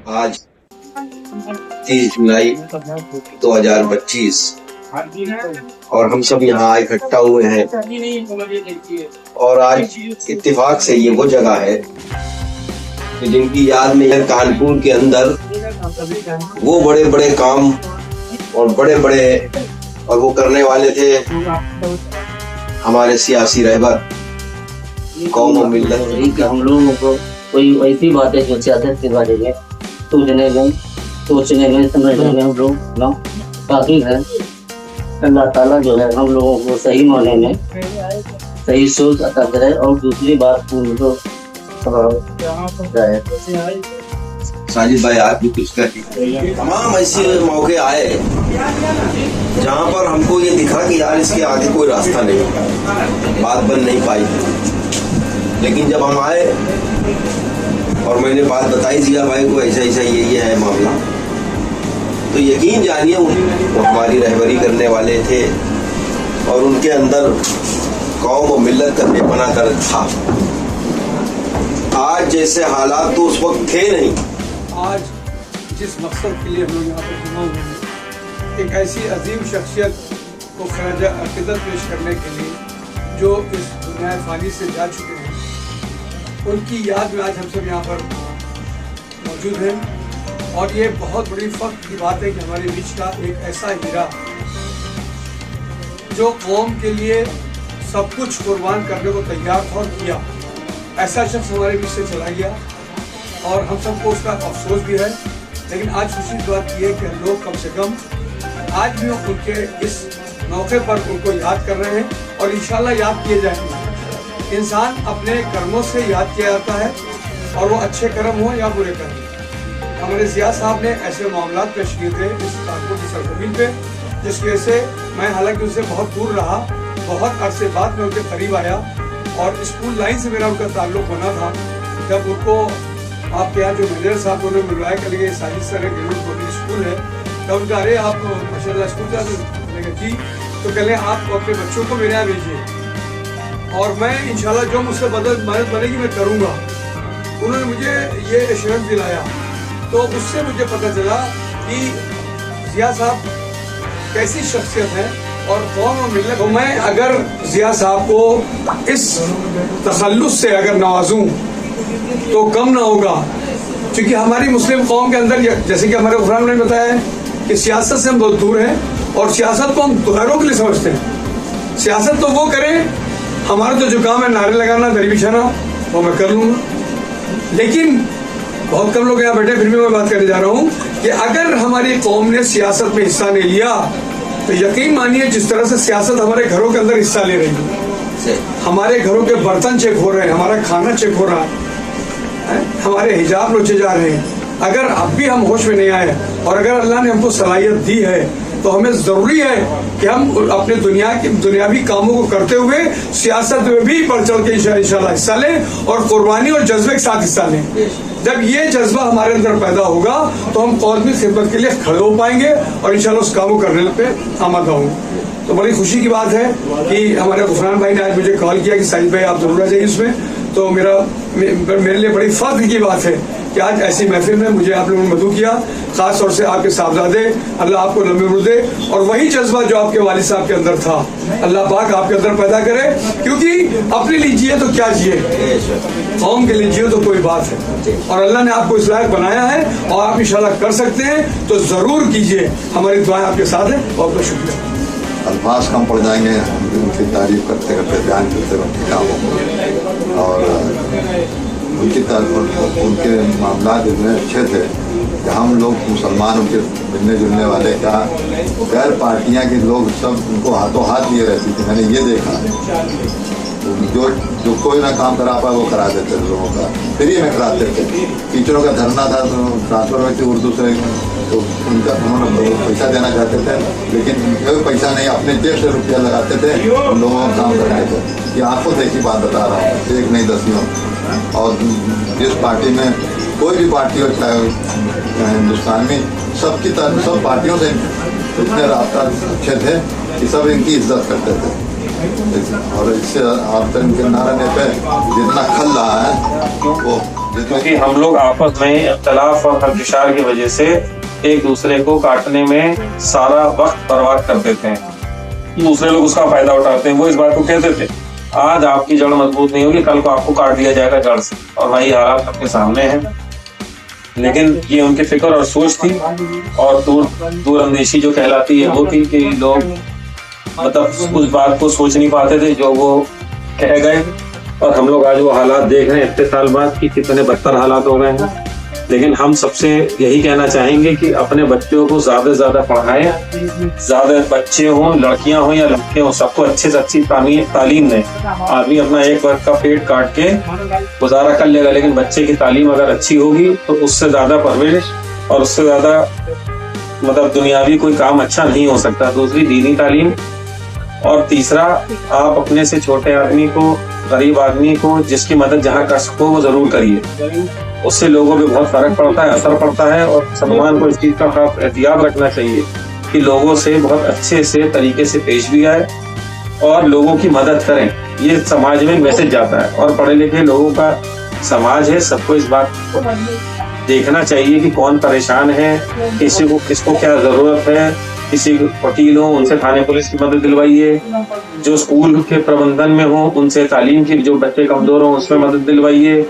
आज 30 जुलाई 2025 और हम सब यहाँ इकट्ठा हुए हैं और आज इत्तेफाक से ये वो जगह है कि जिनकी याद में कानपुर के अंदर वो बड़े बड़े काम और बड़े बड़े और वो करने वाले थे हमारे सियासी रहबर कौम और मिल्लत। हम लोगों को कोई ऐसी बातें जो सियासत के बारे में सोचने में समझने में हम लोग ना काफी है। अल्लाह ताला जो है हम लोगों को सही माने में सही सोच अता करे और दूसरी बात उनको साजिद भाई आप भी कुछ करें। तमाम ऐसे मौके आए जहाँ पर हमको ये दिखा कि यार इसके आगे कोई रास्ता नहीं, बात बन नहीं पाई। लेकिन जब हम आए और मैंने बात बताई जिया भाई को ऐसा ऐसा ये है मामला, तो यकीन जानिए वो हमारी रहबरी करने वाले थे और उनके अंदर कौम और मिल्लत का बेपना दर्द था। आज जैसे हालात तो उस वक्त थे नहीं। आज जिस मकसद के लिए हम लोग यहाँ पर जमा हुए हैं, एक ऐसी अजीम शख्सियत को खराज अक़ीदत पेश करने के लिए जो इस दुनिया फ़ानी से जा चुके हैं, उनकी याद में आज हम सब यहाँ पर मौजूद हैं। और ये बहुत बड़ी फ़ख्र की बात है कि हमारे बीच का एक ऐसा हीरा जो कौम के लिए सब कुछ कुर्बान करने को तैयार था और किया, ऐसा शख्स हमारे बीच से चला गया और हम सबको उसका अफसोस भी है। लेकिन आज खुशी की बात यह है कि हम लोग कम से कम आज भी उनके इस मौके पर उनको याद कर रहे हैं और इंशाल्लाह याद किए जाएंगे। इंसान अपने कर्मों से याद किया जाता है और वो अच्छे कर्म हो या बुरे कर्म। हमारे ज़िया साहब ने ऐसे मामला पेश किए थे इस कानपुर की सरजमीन पे, जिसकी वजह से मैं हालांकि उनसे बहुत दूर रहा, बहुत अरसे बाद में उनके करीब आया और स्कूल लाइन से मेरा उनका ताल्लुक बना था। जब उनको आपके यहाँ जो मैनेजर साहब उन्होंने मिलवाया कर लिए साजिद सर है पब्लिक स्कूल है, तब उनका अरे आप माशाल्लाह स्कूल जाते जी, तो कह लें आप अपने बच्चों को मेरे यहाँ भेजिए और मैं इंशाल्लाह जो मुझसे मदद बनेगी मैं करूँगा। उन्होंने मुझे ये एश्योरेंस दिलाया, तो उससे मुझे पता चला कि ज़िया साहब कैसी शख्सियत है और कौम और मिल्लत। तो मैं अगर ज़िया साहब को इस तखल्लुस से अगर नवाजूं तो कम ना होगा, क्योंकि हमारी मुस्लिम कौम के अंदर जैसे कि हमारे गुफरान ने बताया है कि सियासत से हम बहुत दूर हैं और सियासत को हम गैरों के लिए समझते हैं। सियासत तो वो करें, हमारा तो जो काम है नारे लगाना, दरी बिछाना, वो मैं कर लूँगा। लेकिन बहुत कम लोग यहाँ बैठे, फिर भी मैं बात करने जा रहा हूँ कि अगर हमारी कौम ने सियासत में हिस्सा नहीं लिया तो यकीन मानिए जिस तरह से सियासत हमारे घरों के अंदर हिस्सा ले रही है, हमारे घरों के बर्तन चेक हो रहे हैं, हमारा खाना चेक हो रहा है, हमारे हिजाब नोचे जा रहे हैं। अगर अब भी हम होश में नहीं आए और अगर अल्लाह ने हमको सलाहियत दी है तो हमें ज़रूरी है कि हम अपने दुनियावी कामों को करते हुए सियासत में भी बढ़ चढ़ के इंशाल्लाह हिस्सा लें और कुर्बानी और जज्बे के साथ हिस्सा लें। जब ये जज्बा हमारे अंदर पैदा होगा तो हम कौमी खिदमत के लिए खड़े हो पाएंगे और इंशाल्लाह उस काम को करने पे आमादा होंगे। तो बड़ी खुशी की बात है कि हमारे गुफरान भाई ने आज मुझे कॉल किया कि साजिद भाई आप जरूर आ जाइए इसमें। तो मेरे लिए बड़ी फख्र की बात है कि आज ऐसी महफिल में मुझे आप लोगों ने मदऊ किया, खास तौर से आपके साहबजादे, अल्लाह आपको लंबी उम्र दे और वही जज्बा जो आपके वालिद साहब के अंदर था अल्लाह पाक आपके अंदर पैदा करे, क्योंकि अपने लिए जिए तो क्या जिए, कौम के लिए जिए तो कोई बात है और अल्लाह ने आपको इस लायक बनाया है और आप इंशाल्लाह कर सकते हैं तो ज़रूर कीजिए। हमारी दुआएं आपके साथ हैं। बहुत बहुत शुक्रिया। अल्फाज कम पड़ जाएंगे, हम उनकी तारीफ करते करते बयान करते रहते हैं और उनके मामला इतने अच्छे थे कि हम लोग मुसलमान उनके मिलने जुलने वाले क्या गैर पार्टियां के लोग सब उनको हाथों हाथ लिए रहती थी। मैंने ये देखा जो कोई ना काम करा पाए वो करा देते थे, लोगों का फ्री में कराते थे। टीचरों का धरना था तो ट्रांसफर हुई थी उर्दू से, तो उन्होंने पैसा देना चाहते थे लेकिन कोई पैसा नहीं, अपने जेब से रुपया लगाते थे, उन लोगों का काम करते थे। ये आपको देखी बात बता रहा हूँ, एक नहीं दसियों। और जिस पार्टी में कोई भी पार्टी हो चाहे हिंदुस्तान में, सब पार्टियों से इतने रास्ता अच्छे थे कि सब इनकी इज्जत करते थे। और इससे आप इनके नाराने पे जितना खल रहा है वो کیونکہ ہم لوگ آپس میں اختلاف اور انتشار کی وجہ سے ایک دوسرے کو کاٹنے میں سارا وقت برباد کر دیتے ہیں، دوسرے لوگ اس کا فائدہ اٹھاتے ہیں۔ وہ اس بات کو کہتے تھے آج آپ کی جڑ مضبوط نہیں ہوگی، کل کو آپ کو کاٹ دیا جائے گا جڑ سے، اور وہی حالات آپ کے سامنے ہیں۔ لیکن یہ ان کی فکر اور سوچ تھی، اور دور اندیشی جو کہلاتی ہے وہ تھی کہ لوگ مطلب اس بات کو سوچ نہیں پاتے تھے جو وہ کہہ گئے، اور ہم لوگ آج وہ حالات دیکھ رہے ہیں اتنے سال بعد کہ کتنے بدتر حالات ہو گئے ہیں۔ لیکن ہم سب سے یہی کہنا چاہیں گے کہ اپنے بچوں کو زیادہ سے زیادہ پڑھائیں، زیادہ بچے ہوں، لڑکیاں ہوں یا لڑکے ہوں، سب کو اچھے سے اچھی تعلیم دیں۔ آدمی اپنا ایک وقت کا پیٹ کاٹ کے گزارا کر لے گا، لیکن بچے کی تعلیم اگر اچھی ہوگی تو اس سے زیادہ پرورش اور اس سے زیادہ مطلب دنیاوی کوئی کام اچھا نہیں ہو سکتا۔ دوسری دینی تعلیم، اور تیسرا آپ اپنے سے چھوٹے آدمی کو، غریب آدمی کو جس کی مدد جہاں کر سکو وہ ضرور کریے، اس سے لوگوں پہ بہت فرق پڑتا ہے، اثر پڑتا ہے، اور مسلمان کو اس چیز کا خاص احتیاط رکھنا چاہیے کہ لوگوں سے بہت اچھے سے طریقے سے پیش بھی آئے اور لوگوں کی مدد کریں۔ یہ سماج میں میسج جاتا ہے، اور پڑھے لکھے لوگوں کا سماج ہے، سب کو اس بات کو دیکھنا چاہیے کہ کون پریشان ہے، کس کو کیا ضرورت ہے۔ کسی وکیل ہوں ان سے تھانے پولیس کی مدد دلوائیے، جو اسکول کے پربندھن میں ہوں ان سے تعلیم کی، جو بچے کمزور ہوں اس میں مدد دلوائیے،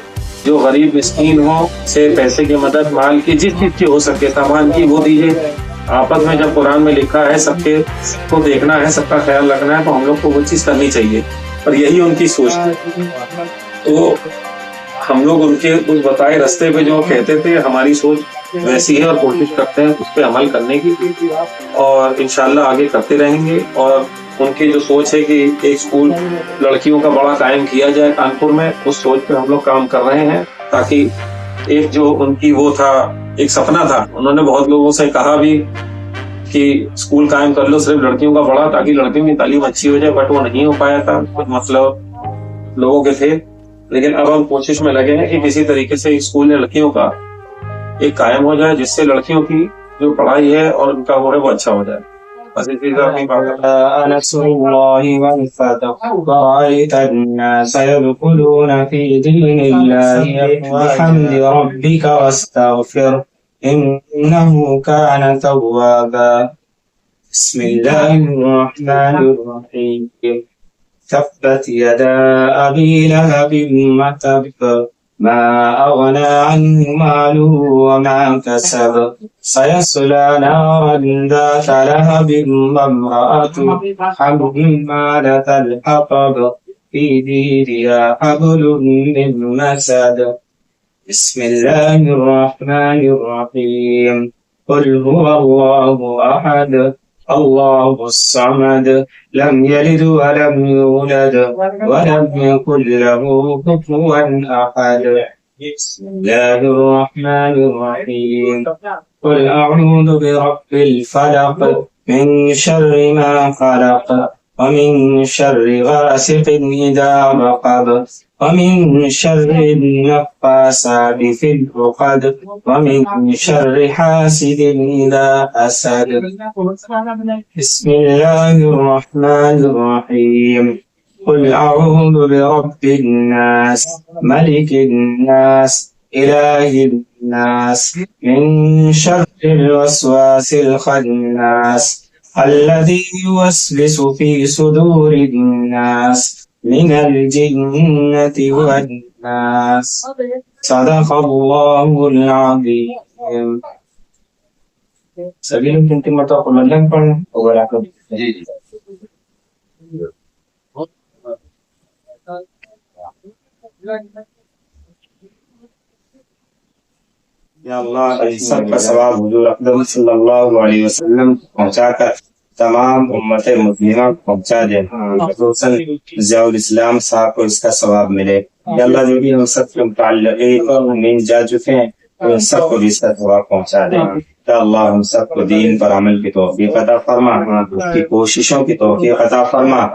جو غریب مسکین ہوں سے پیسے کی مدد، مال کی، جس چیز کی ہو سکے، سامان کی، وہ دیجیے۔ آپس میں جب قرآن میں لکھا ہے سب کو دیکھنا ہے، سب کا خیال رکھنا ہے، تو ہم لوگ کو وہ چیز کرنی چاہیے، اور یہی ان کی سوچ تھی۔ تو ہم لوگ ان کے اس بتائے راستے پہ جو کہتے تھے، ہماری سوچ ویسی ہے، اور کوشش کرتے ہیں اس پہ عمل کرنے کی، اور انشاءاللہ آگے کرتے رہیں گے۔ اور ان کی جو سوچ ہے کہ ایک اسکول لڑکیوں کا بڑا قائم کیا جائے کانپور میں، اس سوچ پہ ہم لوگ کام کر رہے ہیں، تاکہ ایک جو ان کی وہ تھا، ایک سپنا تھا، انہوں نے بہت لوگوں سے کہا بھی کہ اسکول قائم کر لو صرف لڑکیوں کا بڑا، تاکہ لڑکیوں کی تعلیم اچھی ہو جائے، بٹ وہ نہیں ہو پایا تھا، کچھ مطلب لوگوں کے تھے۔ لیکن اب ہم کوشش میں لگے ہیں کہ کسی طریقے سے اسکول لڑکیوں کا ایک قائم ہو جائے، جس سے لڑکیوں کی جو پڑھائی ہے اور ان کا وہ ہے وہ اچھا ہو جائے۔ بس اسی طرح اپنی بات نصر الله والفتح ورأيت الناس يدخلون في دين الله بحمد ربك واستغفر إنه كان توابا بسم الله الرحمن الرحيم تبت يدا أبي لهب وتب ما أغنى عنه ماله وما كسب سيصلى نارا ذات لهب وامرأته حمالة الحطب في جيدها حبل من مسد بسم الله الرحمن الرحيم قل هو الله أحد الله الصمد لم يلد ولم يولد ولم يكن له كفوا أحد بسم الله الرحمن الرحيم قل أعوذ برب الفلق من شر ما خلق ومن شر غاسق إذا وقب ومن شر النفاثات في العقد ومن شر حاسد إذا حسد بسم الله الرحمن الرحيم قل أعوذ برب الناس ملك الناس إله الناس من شر الوسواس الخناس الذي يوسوس في صدور الناس من الجنة والناس صدق الله العظيم۔ سبھی لوگ 3 مرتبہ قل اللہ پڑھیں اگر آپ جی یا اللہ اس سب کا ثواب حضور اکرم صلی اللہ علیہ وسلم پہنچا کر تمام امت مسلمہ پہنچا دے، خصوصاً ضیاء الاسلام صاحب کو اس کا ثواب ملے۔ یا اللہ جو بھی ہم سب کے متعلقین جا چکے ہیں ان سب کو بھی اس کا ثواب پہنچا دے۔ یا اللہ ہم سب کو دین پر عمل کی توفیق عطا فرما، اس کی کوششوں کی توفیق عطا فرما۔